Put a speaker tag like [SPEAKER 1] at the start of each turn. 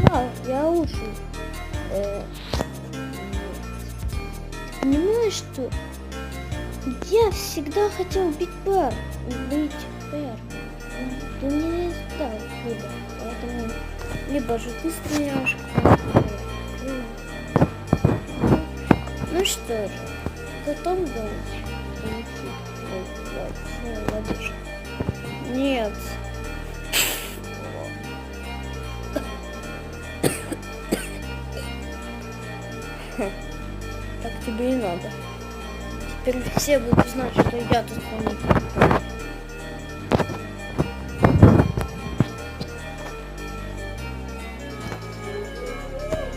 [SPEAKER 1] Да, я учу. Понимаешь, что я всегда хотел быть первым. Ты мне не дал выбор, поэтому либо же ты стреляешь, ну что же, готов был ловушка? Нет. Так тебе и надо. Теперь все будут знать, что я тут